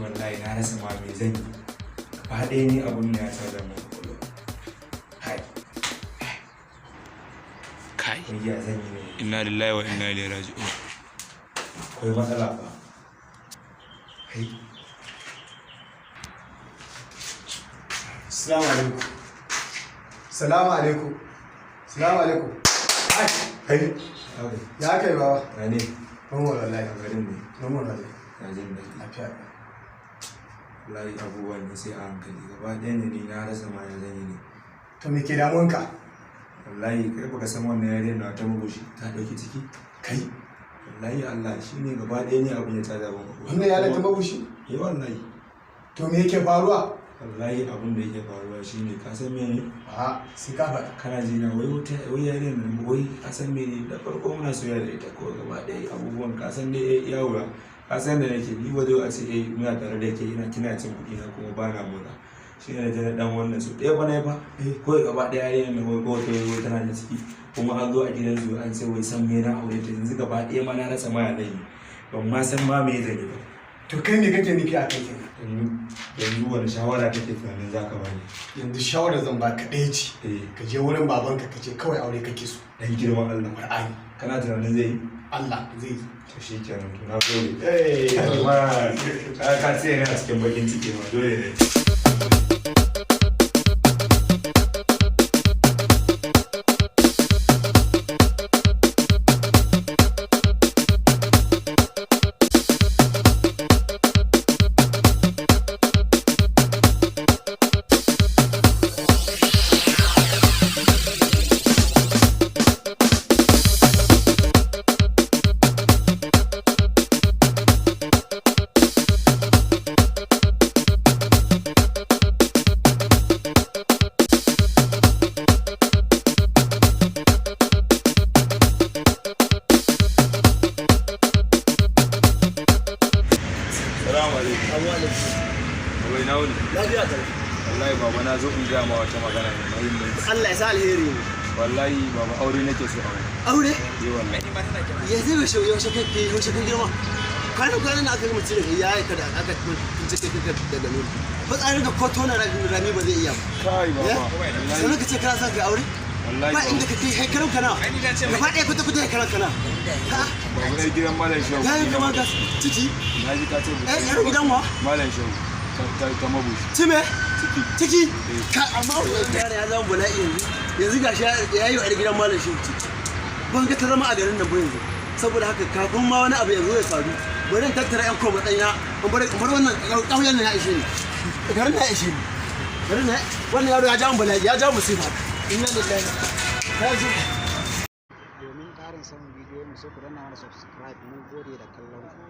wallahi na rasa ma me zan yi. Gaba ɗaya ni abun ya ta da mu. Kai. Ya zan yi ne. Inna lillahi wa inna ilaihi raji'un. Akwai matsala ba. Kai. Assalamu alaikum. Assalamu alaikum. Assalamu alaikum. Kai. Ya kai baba. Ne. Mun wallahi A garin ne. mun wallahi. Na jin daɗi. Lafiya. Wallahi abubuwan ne sai a hankali. Gaba ɗaya ne ni na rasa ma ya zan yi ne. To me ke damunka? Wallahi kai baka san wannan yare na ta mugushi ta ɗauki ciki. Kai. Wallahi Allah shi ne gaba ɗaya ne abin ya tada ban abu. Wannan yaron ta mabushi? Wallahi. To me yake faruwa? Wallahi abin da yake faruwa shine ka san mene? A sai ka faɗa. Kana ji na wai yare nan wai ka san mene da farko muna soyayya da ita ko gaba ɗaya abubuwan ka san dai yawo ka san da nake ni ba zai a ce muna tare da ke kina cin kuɗi na kuma ba na mura shi ne da dan wannan su ɗaya ba na fa ko gaba ɗaya yare nan wai ko wai tana da ciki kuma an zo a gidan su an ce wai san me na aure ta yanzu gaba ɗaya ma na rasa ma ya dai ban ma san ma me zan yi ba. To kai me kake nufi a kai kenan? Yanzu wani shawara kake tunanin za ka bani? Yanzu shawarar zan baka ɗaya ce. Ka je wurin babanka ka ce kawai aure kake so. Dan girman Allah. Qur'ani. Kana tunanin zai yi? Allah zai yi. To shi kenan to na gode. Ka ce yana cikin bakin ciki ma dole ne. Wai na wuni. Lafiya ta. Wallahi baba na zo in gaya ma wata magana ne muhimmanci. Allah ya sa alheri ne. Wallahi baba aure nake so aure. Aure? Wallahi. Yanzu yaushe kan girma. Kwanan aka gama cire ya aika da aka tunce kai daga nuna. Fitsarin da ko tona rami ba zai iya ba. Kai baba. Sannan ka ce kana son ka aure? Wallahi. Ba inda ka kai karan kana. Gaba ɗaya kuta karan kana. Babu na gidan Malam Shehu. Ya yi kama ka ciki. Na ji ka ce. Yar gidan wa? Malam Shehu. Ta mabushi. Cime? Ciki. Ciki? Ka amma wannan yara ya zama bala'i yanzu. Yanzu gashi ya yi wa gidan Malam Shehu ciki. Ban ga ta zama a garin nan ba yanzu. Saboda haka kafin ma wani abu yanzu ya faru. Bari in tattara ƴan koma ɗaina. In bar wannan ƙauyen nan ya ishe ni. Garin na ya ishe ni. Garin na wannan yaro ya ja bala'i ya ja musifa. Inna lillahi. Ka ji. Domin ƙarin samun bidiyon mu sai ku danna mana subscribe mun gode da kallon ku.